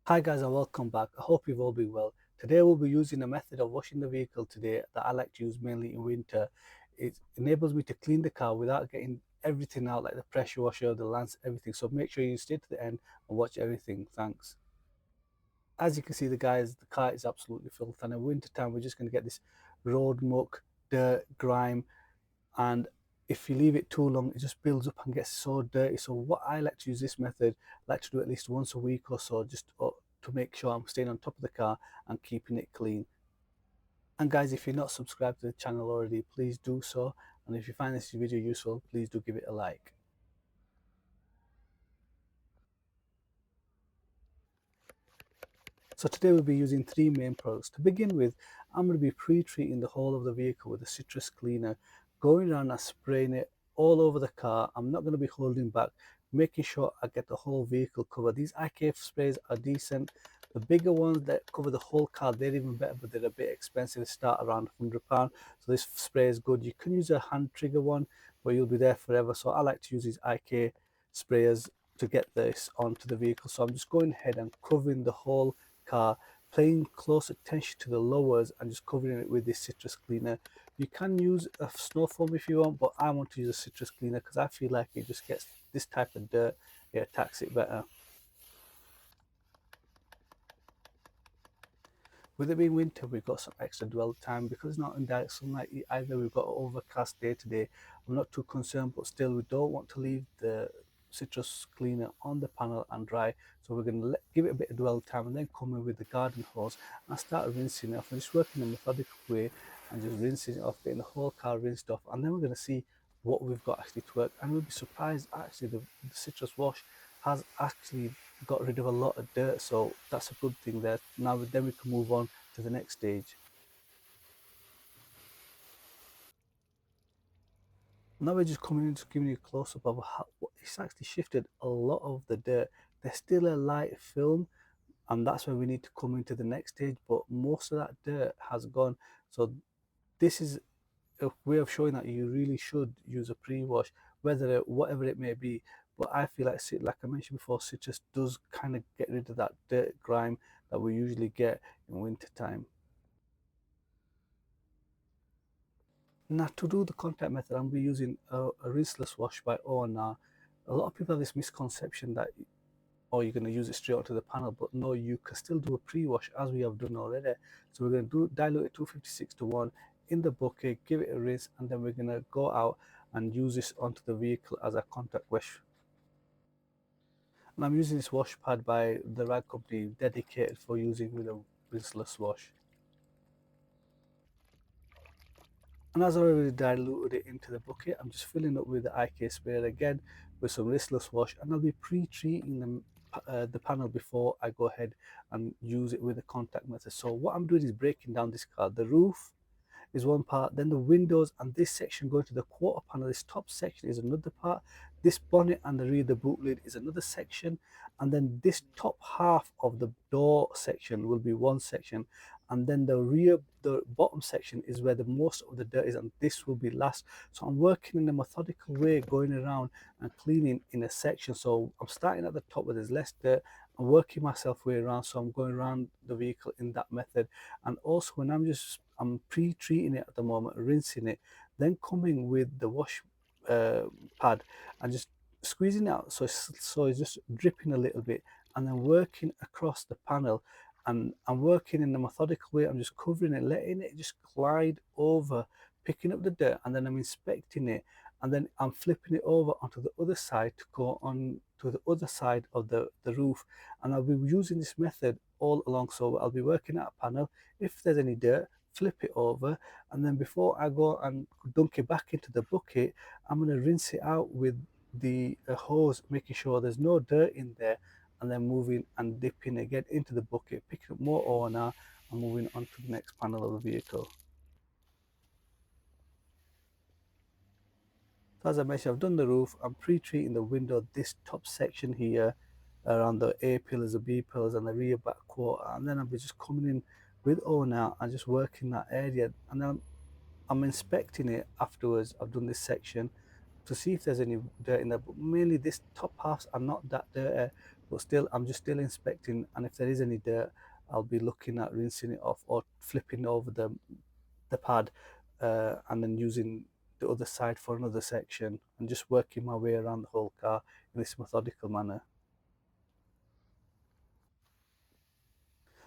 Hi guys and welcome back. I hope you've all been well. Today we'll be using a method of washing the vehicle today that I like to use mainly in winter. It enables me to clean the car without getting everything out like the pressure washer, the lamps, everything. So make sure you stay to the end and watch everything. Thanks. As you can see, the car is absolutely filthy, and in winter time we're just going to get this road muck, dirt, grime, and if you leave it too long it just builds up and gets so dirty. So what I like to use this method, I like to do at least once a week or so, just to make sure I'm staying on top of the car and keeping it clean. And guys, if you're not subscribed to the channel already, please do so, and if you find this video useful, please do give it a like. So today we'll be using three main products. To begin with, I'm going to be pre-treating the whole of the vehicle with a citrus cleaner, going around and spraying it all over the car. I'm not going to be holding back, making sure I get the whole vehicle covered. These IKF sprays are decent. The bigger ones that cover the whole car, they're even better, but they're a bit expensive. They start around £100. So this spray is good. You can use a hand trigger one, but you'll be there forever. So I like to use these IK sprayers to get this onto the vehicle. So I'm just going ahead and covering the whole car, paying close attention to the lowers and just covering it with this citrus cleaner. You can use a snow foam if you want, but I want to use a citrus cleaner because I feel like it just gets this type of dirt, it attacks it better. With it being winter, we've got some extra dwell time because it's not in direct sunlight either. We've got an overcast day today. I'm not too concerned, but still, we don't want to leave the citrus cleaner on the panel and dry. So we're going to give it a bit of dwell time and then come in with the garden hose and start rinsing it off and just working in a methodical way and just rinsing it off, getting the whole car rinsed off. And then we're going to see what we've got actually to work. And we'll be surprised actually the citrus wash has actually got rid of a lot of dirt, so that's a good thing there. Now then we can move on to the next stage. Now we're just coming in to giving you a close-up of how it's actually shifted a lot of the dirt. There's still a light film, and that's where we need to come into the next stage, but most of that dirt has gone. So this is a way of showing that you really should use a pre-wash, whatever it may be. But I feel like I mentioned before, citrus does kind of get rid of that dirt grime that we usually get in winter time. Now to do the contact method, I'm be using a rinseless wash by O&R. A lot of people have this misconception that you're going to use it straight onto the panel, but no, you can still do a pre-wash as we have done already. So we're going to dilute it 256 to 1 in the bucket, give it a rinse, and then we're going to go out and use this onto the vehicle as a contact wash. And I'm using this wash pad by the Rag Company, dedicated for using with a rinseless wash. And as I already diluted it into the bucket, I'm just filling up with the IK sprayer again with some listless wash, and I'll be pre-treating the panel before I go ahead and use it with the contact method. So what I'm doing is breaking down this car. The roof is one part, then the windows and this section going to the quarter panel, this top section is another part, this bonnet and the rear the boot lid is another section, and then this top half of the door section will be one section, and then the bottom section is where the most of the dirt is, and this will be last. So I'm working in a methodical way, going around and cleaning in a section. So I'm starting at the top where there's less dirt and working myself way around, so I'm going around the vehicle in that method. And also when I'm pre-treating it at the moment, rinsing it, then coming with the wash uh, pad and just squeezing it out so it's just dripping a little bit, and then working across the panel, and I'm working in a methodical way. I'm just covering it, letting it just glide over, picking up the dirt, and then I'm inspecting it, and then I'm flipping it over onto the other side to go on to the other side of the roof. And I'll be using this method all along. So I'll be working at a panel. If there's any dirt, flip it over, and then before I go and dunk it back into the bucket, I'm going to rinse it out with the hose, making sure there's no dirt in there, and then moving and dipping again into the bucket, picking up more O&R and moving on to the next panel of the vehicle. So as I mentioned, I've done the roof. I'm pre-treating the window, this top section here, around the A pillars, the B pillars, and the rear back quarter, and then I'll be just coming in with O&R and just working that area, and then I'm inspecting it afterwards. I've done this section to see if there's any dirt in there, but mainly this top halves are not that dirty, but still I'm just still inspecting, and if there is any dirt, I'll be looking at rinsing it off or flipping over the pad, and then using the other side for another section, and just working my way around the whole car in this methodical manner.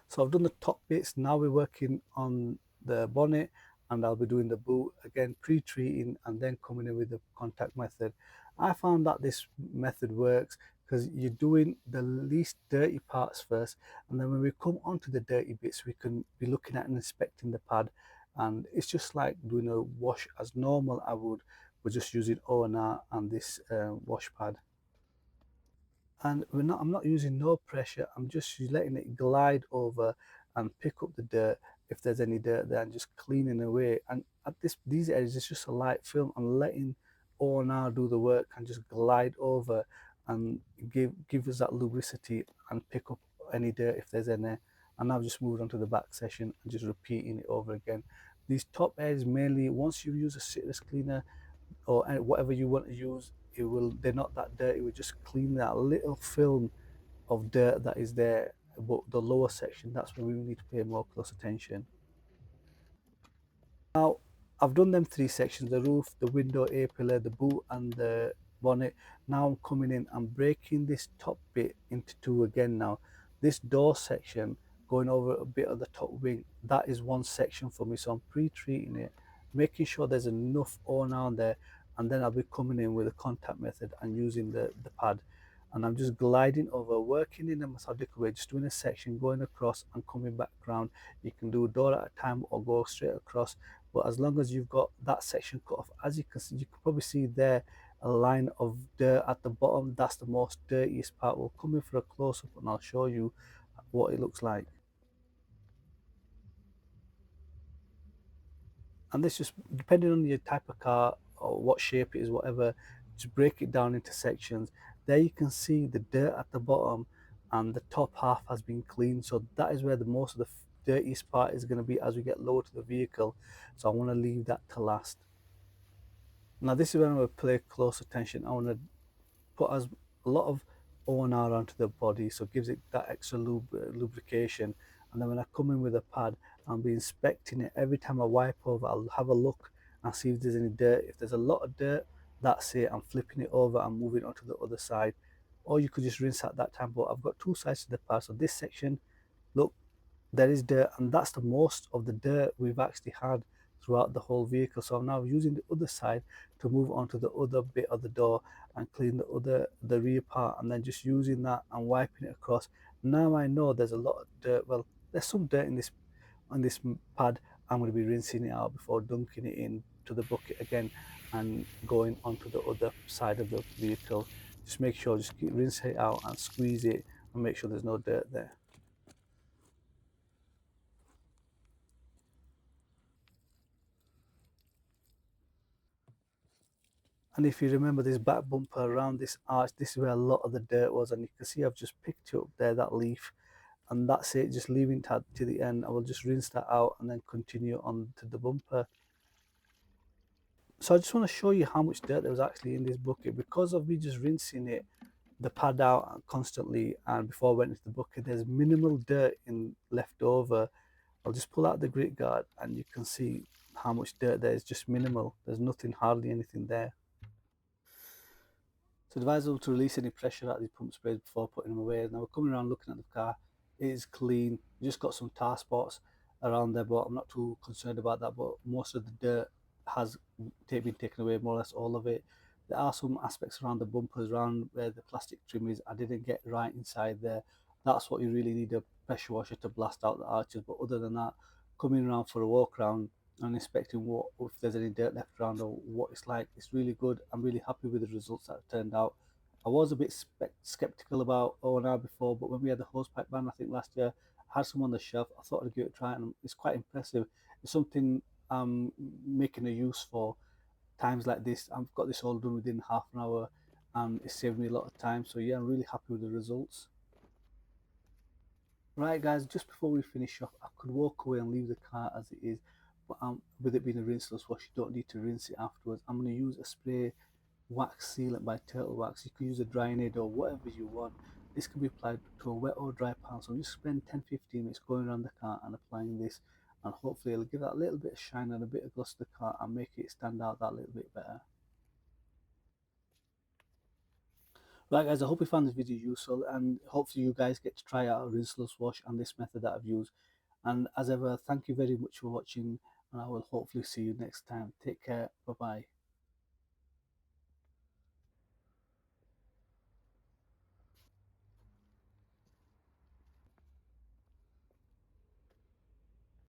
So I've done the top bits. Now we're working on the bonnet, and I'll be doing the boot again, pre-treating and then coming in with the contact method. I found that this method works because you're doing the least dirty parts first, and then when we come onto the dirty bits, we can be looking at and inspecting the pad, and it's just like doing a wash as normal I would. We're just using O&R and this wash pad. And I'm not using no pressure. I'm just letting it glide over and pick up the dirt if there's any dirt there, and just cleaning away. And at these areas, it's just a light film. I'm letting O&R do the work and just glide over and give us that lubricity and pick up any dirt if there's any. And I've just moved on to the back session and just repeating it over again. These top areas mainly, once you use a citrus cleaner, or whatever you want to use, it will, they're not that dirty. We just clean that little film of dirt that is there, but the lower section, that's where we need to pay more close attention. Now, I've done them three sections: the roof, the window, A-pillar, the boot, and the bonnet. Now I'm coming in and breaking this top bit into two again. Now this door section, going over a bit of the top wing, that is one section for me, so I'm pre-treating it, making sure there's enough on on there, and then I'll be coming in with a contact method and using the pad, and I'm just gliding over, working in a methodical way, just doing a section, going across and coming back around. You can do a door at a time or go straight across, but as long as you've got that section cut off, as you can see, you can probably see there a line of dirt at the bottom. That's the most dirtiest part. We'll come in for a close-up and I'll show you what it looks like. And this just depending on your type of car or what shape it is, whatever, just break it down into sections. There you can see the dirt at the bottom, and the top half has been cleaned, so that is where the most of the dirtiest part is going to be as we get lower to the vehicle, so I want to leave that to last. Now this is when I'm going to pay close attention. I want to put as a lot of O&R onto the body, so it gives it that extra lubrication. And then when I come in with a pad, I'll be inspecting it every time I wipe over. I'll have a look and see if there's any dirt. If there's a lot of dirt, that's it. I'm flipping it over and moving on to the other side. Or you could just rinse at that time. But I've got two sides to the pad. So this section, look, there is dirt, and that's the most of the dirt we've actually had throughout the whole vehicle. So I'm now using the other side to move on to the other bit of the door and clean the rear part, and then just using that and wiping it across. Now I know there's a lot of dirt. Well, there's some dirt in this on this pad. I'm going to be rinsing it out before dunking it into the bucket again and going onto the other side of the vehicle. Just make sure, just rinse it out and squeeze it and make sure there's no dirt there. And if you remember this back bumper around this arch, this is where a lot of the dirt was, and you can see I've just picked it up there, that leaf, and that's it, just leaving it to the end. I will just rinse that out and then continue on to the bumper. So I just want to show you how much dirt there was actually in this bucket. Because of me just rinsing it, the pad out constantly, and before I went into the bucket, there's minimal dirt in left over. I'll just pull out the grit guard and you can see how much dirt there is, just minimal. There's nothing, hardly anything there. It's advisable to release any pressure out of these pump sprays before putting them away. Now we're coming around looking at the car. It is clean. We just got some tar spots around there, but I'm not too concerned about that. But most of the dirt has been taken away, more or less all of it. There are some aspects around the bumpers, around where the plastic trim is. I didn't get right inside there. That's what you really need a pressure washer to blast out the arches. But other than that, coming around for a walk around and inspecting what, if there's any dirt left around or what it's like, it's really good. I'm really happy with the results that turned out. I was a bit skeptical about O&R before, but when we had the hosepipe ban, I think last year, I had some on the shelf. I thought I'd give it a try, and it's quite impressive. It's something I'm making a use for times like this. I've got this all done within half an hour, and it saved me a lot of time. So yeah, I'm really happy with the results. Right, guys, just before we finish off, I could walk away and leave the car as it is, but with it being a rinseless wash, you don't need to rinse it afterwards. I'm going to use a spray wax sealant by Turtle Wax. You can use a drying aid or whatever you want. This can be applied to a wet or dry panel. So just spend 10-15 minutes going around the car and applying this, and hopefully it'll give that little bit of shine and a bit of gloss to the car and make it stand out that little bit better. Right guys, I hope you found this video useful, and hopefully you guys get to try out a rinseless wash and this method that I've used. And as ever, thank you very much for watching, and I will hopefully see you next time. Take care. Bye bye.